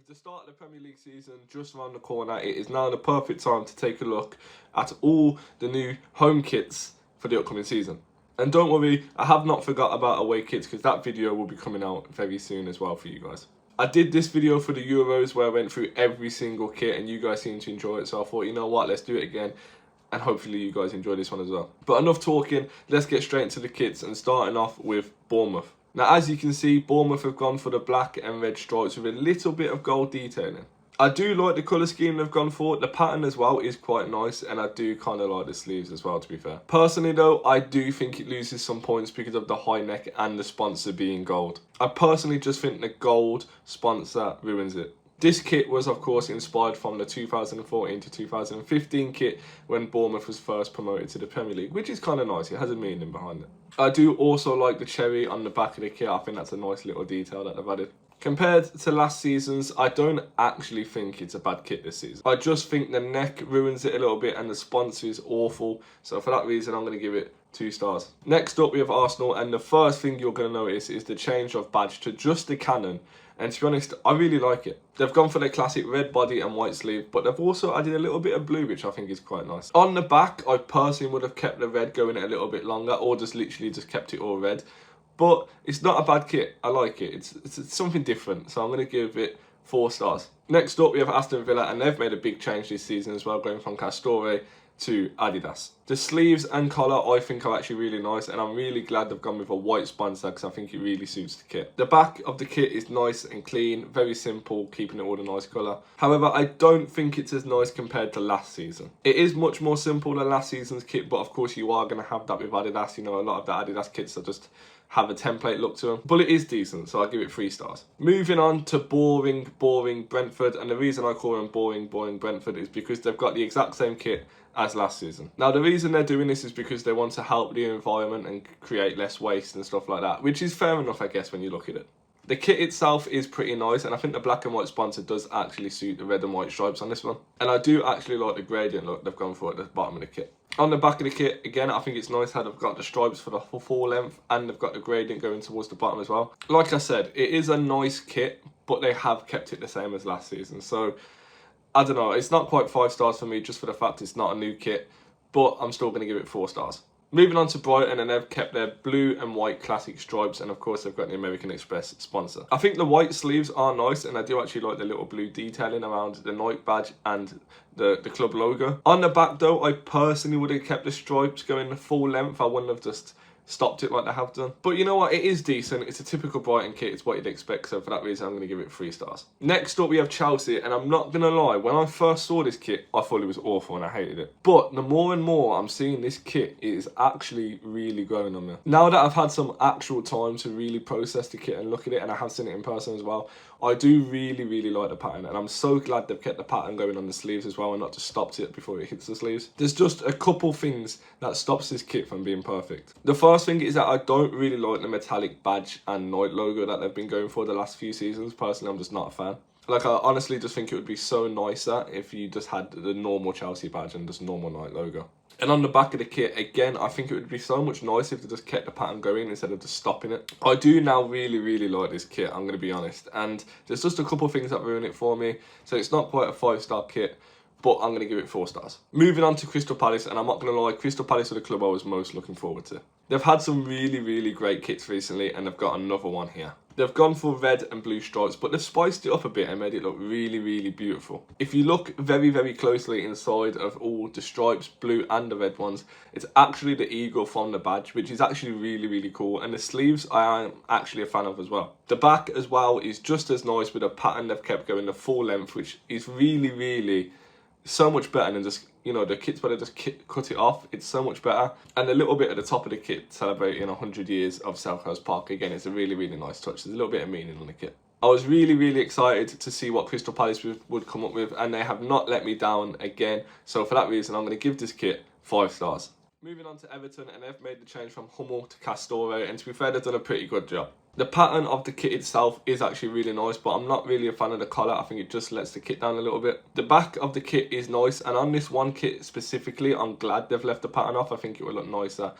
the start of the Premier League season just around the corner, it is now the perfect time to take a look at all the new home kits for the upcoming season. And don't worry, I have not forgot about away kits because that video will be coming out very soon as well for you guys. I did this video for the Euros where I went through every single kit and you guys seemed to enjoy it, so I thought, you know what, let's do it again. And hopefully you guys enjoy this one as well. But enough talking, let's get straight into the kits and starting off with Bournemouth. Now, as you can see, Bournemouth have gone for the black and red stripes with a little bit of gold detailing. I do like the colour scheme they've gone for. The pattern as well is quite nice, and I do kind of like the sleeves as well, to be fair. Personally though, I do think it loses some points because of the high neck and the sponsor being gold. I personally just think the gold sponsor ruins it. This kit was of course inspired from the 2014 to 2015 kit when Bournemouth was first promoted to the Premier League, which is kind of nice. It has a meaning behind it. I do also like the cherry on the back of the kit. I think that's a nice little detail that they've added. Compared to last season's, I don't actually think it's a bad kit this season. I just think the neck ruins it a little bit and the sponsor is awful. So for that reason, I'm going to give it 2 stars. Next up, we have Arsenal, and the first thing you're going to notice is the change of badge to just the cannon. And to be honest, I really like it. They've gone for the classic red body and white sleeve, but they've also added a little bit of blue, which I think is quite nice. On the back, I personally would have kept the red going a little bit longer, or just literally just kept it all red. But it's not a bad kit. I like it. It's something different, so I'm going to give it 4 stars. Next up, we have Aston Villa, and they've made a big change this season as well, going from Castore to Adidas. The sleeves and collar I think are actually really nice, and I'm really glad they've gone with a white sponsor because I think it really suits the kit. The back of the kit is nice and clean, very simple, keeping it all a nice colour. However, I don't think it's as nice compared to last season. It is much more simple than last season's kit, but of course you are going to have that with Adidas. You know, a lot of the Adidas kits are just have a template look to them, but it is decent, so I'll give it 3 stars. Moving on to boring Brentford, and the reason I call them boring Brentford is because they've got the exact same kit as last season. Now, the reason they're doing this is because they want to help the environment and create less waste and stuff like that, which is fair enough, I guess, when you look at it. The kit itself is pretty nice, and I think the black and white sponsor does actually suit the red and white stripes on this one. And I do actually like the gradient look they've gone for at the bottom of the kit. On the back of the kit, again, I think it's nice how they've got the stripes for the full length, and they've got the gradient going towards the bottom as well. Like I said, it is a nice kit, but they have kept it the same as last season. So, I don't know, it's not quite 5 stars for me just for the fact it's not a new kit, but I'm still going to give it 4 stars. Moving on to Brighton, and they've kept their blue and white classic stripes, and of course they've got the American Express sponsor. I think the white sleeves are nice, and I do actually like the little blue detailing around the Nike badge and the club logo. On the back though, I personally would have kept the stripes going the full length. I wouldn't have just stopped it like they have done. But you know what, it is decent. It's a typical Brighton kit, it's what you'd expect, so for that reason I'm going to give it 3 stars. Next up we have Chelsea, and I'm not going to lie, when I first saw this kit I thought it was awful and I hated it. But the more and more I'm seeing this kit, it is actually really growing on me. Now that I've had some actual time to really process the kit and look at it, and I have seen it in person as well, I do really like the pattern, and I'm so glad they've kept the pattern going on the sleeves as well and not just stopped it before it hits the sleeves. There's just a couple things that stops this kit from being perfect. The first thing is that I don't really like the metallic badge and Nike logo that they've been going for the last few seasons. Personally, I'm just not a fan. Like, I honestly just think it would be so nicer if you just had the normal Chelsea badge and just normal Nike logo. And on the back of the kit, again, I think it would be so much nicer if they just kept the pattern going instead of just stopping it. I do now really like this kit, I'm going to be honest. And there's just a couple of things that ruin it for me. So it's not quite a 5-star kit, but I'm going to give it 4 stars. Moving on to Crystal Palace, and I'm not going to lie, Crystal Palace are the club I was most looking forward to. They've had some really great kits recently, and they've got another one here. They've gone for red and blue stripes, but they've spiced it up a bit and made it look really beautiful. If you look very closely inside of all the stripes, blue and the red ones, it's actually the eagle from the badge, which is actually really cool. And the sleeves I am actually a fan of as well. The back as well is just as nice with a pattern they've kept going the full length, which is really so much better than just, you know, the kits where they just cut it off. It's so much better. And a little bit at the top of the kit celebrating 100 years of Selhurst Park. Again, it's a really nice touch. There's a little bit of meaning on the kit. I was really excited to see what Crystal Palace would come up with, and they have not let me down again. So for that reason, I'm going to give this kit 5 stars. Moving on to Everton, and they've made the change from Hummel to Castore, and to be fair, they've done a pretty good job. The pattern of the kit itself is actually really nice, but I'm not really a fan of the collar. I think it just lets the kit down a little bit. The back of the kit is nice, and on this one kit specifically, I'm glad they've left the pattern off. I think it will look nicer.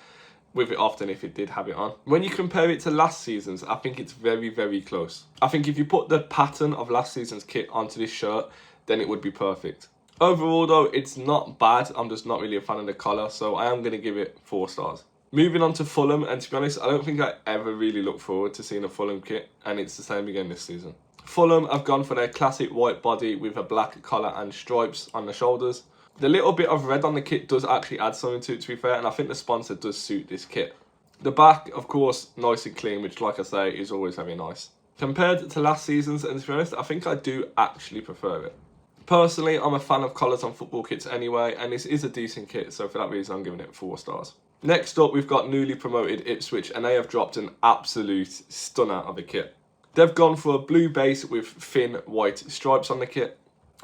with it often if it did have it on. When you compare it to last season's, I think it's very, very close. I think if you put the pattern of last season's kit onto this shirt, then it would be perfect. Overall though, it's not bad. I'm just not really a fan of the colour, so I am going to give it 4 stars. Moving on to Fulham, and to be honest, I don't think I ever really look forward to seeing a Fulham kit, and it's the same again this season. Fulham have gone for their classic white body with a black collar and stripes on the shoulders. The little bit of red on the kit does actually add something to it, to be fair, and I think the sponsor does suit this kit. The back, of course, nice and clean, which, like I say, is always very nice. Compared to last season's, and to be honest, I think I do actually prefer it. Personally, I'm a fan of colours on football kits anyway, and this is a decent kit, so for that reason, I'm giving it 4 stars. Next up, we've got newly promoted Ipswich, and they have dropped an absolute stunner of a kit. They've gone for a blue base with thin white stripes on the kit.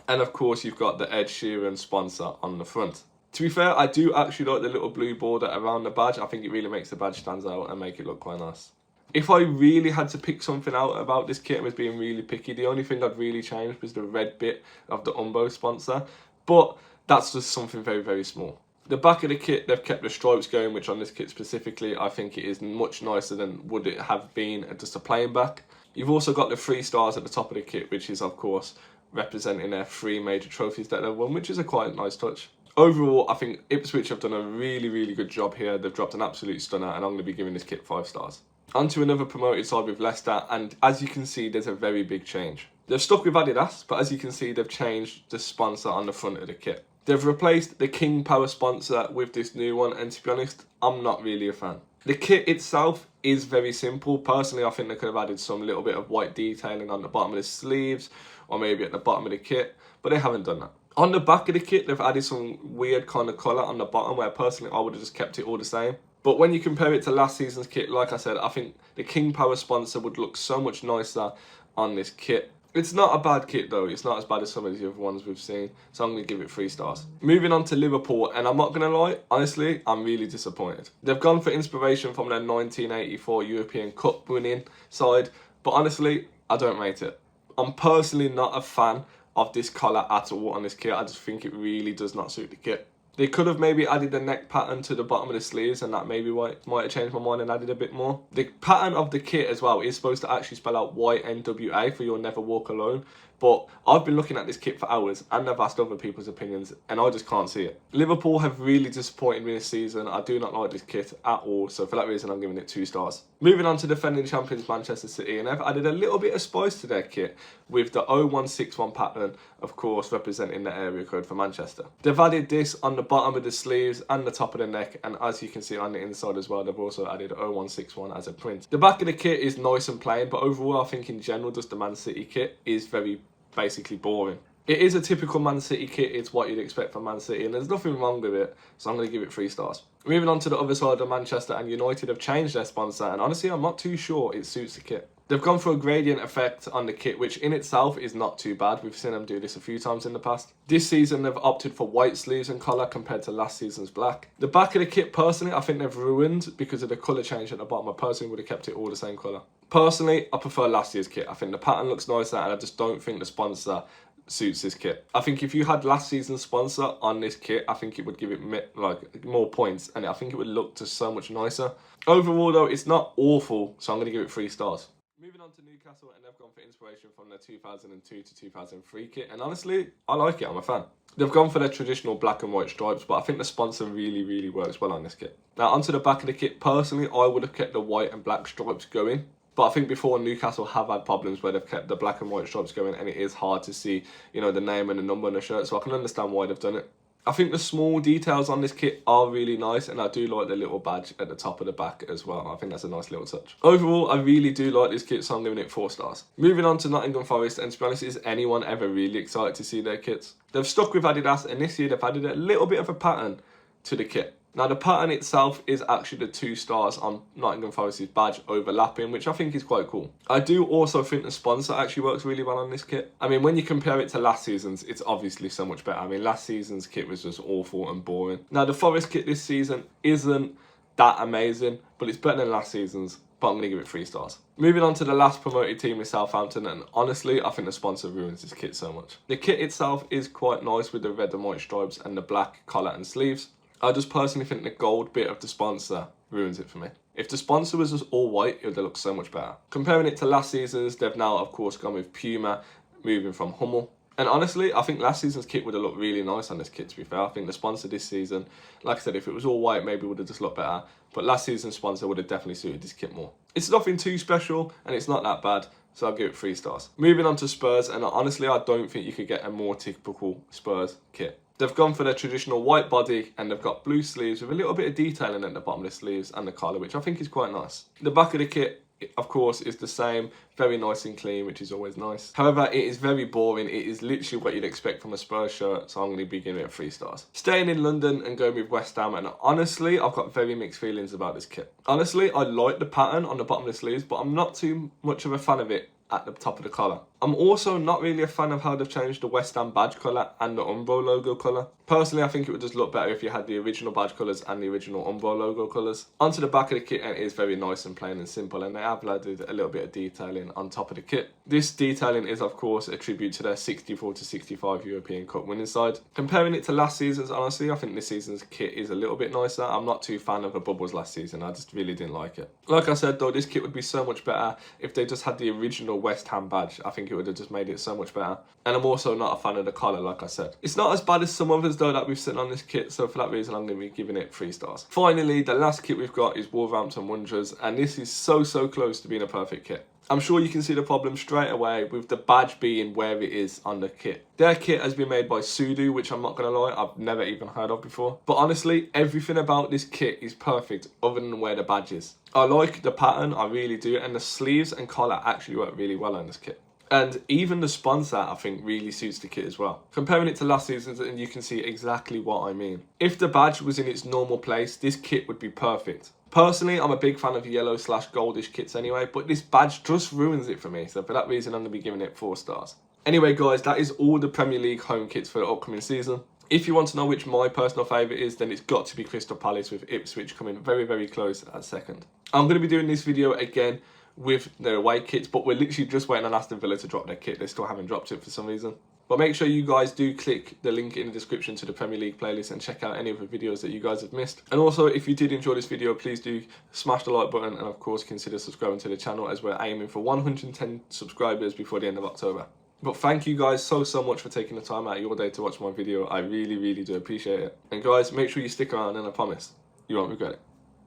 And of course, you've got the Ed Sheeran sponsor on the front. To be fair, I do actually like the little blue border around the badge. I think it really makes the badge stand out and make it look quite nice. If I really had to pick something out about this kit and was being really picky, the only thing I'd really change was the red bit of the Umbo sponsor. But that's just something very, very small. The back of the kit, they've kept the stripes going, which on this kit specifically, I think it is much nicer than would it have been just a plain back. You've also got the 3 stars at the top of the kit, which is, of course, representing their 3 major trophies that they've won, which is a quite nice touch. Overall, I think Ipswich have done a really, really good job here. They've dropped an absolute stunner, and I'm going to be giving this kit 5 stars. On to another promoted side with Leicester, and as you can see, there's a very big change. They've stuck with Adidas, but as you can see, they've changed the sponsor on the front of the kit. They've replaced the King Power sponsor with this new one, and to be honest, I'm not really a fan. The kit itself is very simple. Personally, I think they could have added some little bit of white detailing on the bottom of the sleeves or maybe at the bottom of the kit, but they haven't done that. On the back of the kit, they've added some weird kind of colour on the bottom where personally I would have just kept it all the same. But when you compare it to last season's kit, like I said, I think the King Power sponsor would look so much nicer on this kit. It's not a bad kit though, it's not as bad as some of the other ones we've seen, so I'm going to give it 3 stars. Moving on to Liverpool, and I'm not going to lie, honestly, I'm really disappointed. They've gone for inspiration from their 1984 European Cup winning side, but honestly, I don't rate it. I'm personally not a fan of this collar at all on this kit. I just think it really does not suit the kit. They could have maybe added the neck pattern to the bottom of the sleeves, and that maybe might have changed my mind and added a bit more. The pattern of the kit as well is supposed to actually spell out YNWA for You'll Never Walk Alone. But I've been looking at this kit for hours and I've asked other people's opinions and I just can't see it. Liverpool have really disappointed me this season. I do not like this kit at all, so for that reason I'm giving it 2 stars. Moving on to defending champions Manchester City, and they've added a little bit of spice to their kit with the 0161 pattern, of course representing the area code for Manchester. They've added this on the bottom of the sleeves and the top of the neck, and as you can see on the inside as well, they've also added 0161 as a print. The back of the kit is nice and plain, but overall I think in general just the Man City kit is very basically boring. It is a typical Man City kit, it's what you'd expect from Man City, and there's nothing wrong with it, so I'm going to give it 3 stars. Moving on to the other side of Manchester, and United have changed their sponsor, and honestly I'm not too sure it suits the kit. They've gone for a gradient effect on the kit, which in itself is not too bad. We've seen them do this a few times in the past. This season they've opted for white sleeves and collar compared to last season's black. The back of the kit, personally, I think they've ruined because of the colour change at the bottom. I personally would have kept it all the same colour. Personally, I prefer last year's kit. I think the pattern looks nicer, and I just don't think the sponsor suits this kit. I think if you had last season's sponsor on this kit, I think it would give it like more points, and I think it would look just so much nicer. Overall though, it's not awful, so I'm going to give it 3 stars. Moving on to Newcastle, and they've gone for inspiration from their 2002 to 2003 kit, and honestly, I like it, I'm a fan. They've gone for their traditional black and white stripes, but I think the sponsor really works well on this kit. Now onto the back of the kit, personally, I would have kept the white and black stripes going, but I think before Newcastle have had problems where they've kept the black and white stripes going, and it is hard to see, you know, the name and the number on the shirt, so I can understand why they've done it. I think the small details on this kit are really nice, and I do like the little badge at the top of the back as well. I think that's a nice little touch. Overall, I really do like this kit, so I'm giving it 4 stars. Moving on to Nottingham Forest, and to be honest, is anyone ever really excited to see their kits? They've stuck with Adidas, and this year they've added a little bit of a pattern to the kit. Now the pattern itself is actually the 2 stars on Nottingham Forest's badge overlapping, which I think is quite cool. I do also think the sponsor actually works really well on this kit. I mean, when you compare it to last season's, it's obviously so much better. I mean, last season's kit was just awful and boring. Now the Forest kit this season isn't that amazing, but it's better than last season's, but I'm going to give it 3 stars. Moving on to the last promoted team is Southampton, and honestly, I think the sponsor ruins this kit so much. The kit itself is quite nice with the red and white stripes and the black collar and sleeves. I just personally think the gold bit of the sponsor ruins it for me. If the sponsor was just all white, it would have looked so much better. Comparing it to last season's, they've now of course gone with Puma, moving from Hummel. And honestly, I think last season's kit would have looked really nice on this kit, to be fair. I think the sponsor this season, like I said, if it was all white, maybe it would have just looked better. But last season's sponsor would have definitely suited this kit more. It's nothing too special, and it's not that bad, so I'll give it 3 stars. Moving on to Spurs, and honestly, I don't think you could get a more typical Spurs kit. They've gone for their traditional white body, and they've got blue sleeves with a little bit of detailing at the bottom of the sleeves and the collar, which I think is quite nice. The back of the kit, of course, is the same, very nice and clean, which is always nice. However, it is very boring. It is literally what you'd expect from a Spurs shirt, so I'm going to be giving it 3 stars. Staying in London and going with West Ham, and honestly, I've got very mixed feelings about this kit. Honestly, I like the pattern on the bottom of the sleeves, but I'm not too much of a fan of it at the top of the collar. I'm also not really a fan of how they've changed the West Ham badge colour and the Umbro logo colour. Personally, I think it would just look better if you had the original badge colours and the original Umbro logo colours. Onto the back of the kit, and it is very nice and plain and simple, and they have added a little bit of detailing on top of the kit. This detailing is of course a tribute to their 64-65 European Cup winning side. Comparing it to last season's, honestly, I think this season's kit is a little bit nicer. I'm not too fan of the bubbles last season. I just really didn't like it. Like I said though, this kit would be so much better if they just had the original West Ham badge. I think it would have just made it so much better. And I'm also not a fan of the collar, like I said. It's not as bad as some others though that we've seen on this kit, so for that reason I'm going to be giving it 3 stars. Finally, the last kit we've got is Wolverhampton Wanderers, and this is so close to being a perfect kit. I'm sure you can see the problem straight away with the badge being where it is on the kit. Their kit has been made by Sudo, which I'm not going to lie, I've never even heard of before. But honestly, everything about this kit is perfect other than where the badge is. I like the pattern, I really do, and the sleeves and collar actually work really well on this kit. And even the sponsor, I think, really suits the kit as well. Comparing it to last season's, and you can see exactly what I mean. If the badge was in its normal place, this kit would be perfect. Personally, I'm a big fan of yellow/goldish kits anyway, but this badge just ruins it for me. So for that reason, I'm going to be giving it 4 stars. Anyway, guys, that is all the Premier League home kits for the upcoming season. If you want to know which my personal favourite is, then it's got to be Crystal Palace, with Ipswich coming very close at second. I'm going to be doing this video again with their away kits, but we're literally just waiting on Aston Villa to drop their kit. They still haven't dropped it for some reason. But make sure you guys do click the link in the description to the Premier League playlist and check out any of the videos that you guys have missed. And also, if you did enjoy this video, please do smash the like button, and of course consider subscribing to the channel, as we're aiming for 110 subscribers before the end of October. But thank you guys so much for taking the time out of your day to watch my video. I really do appreciate it. And guys, make sure you stick around, and I promise you won't regret it.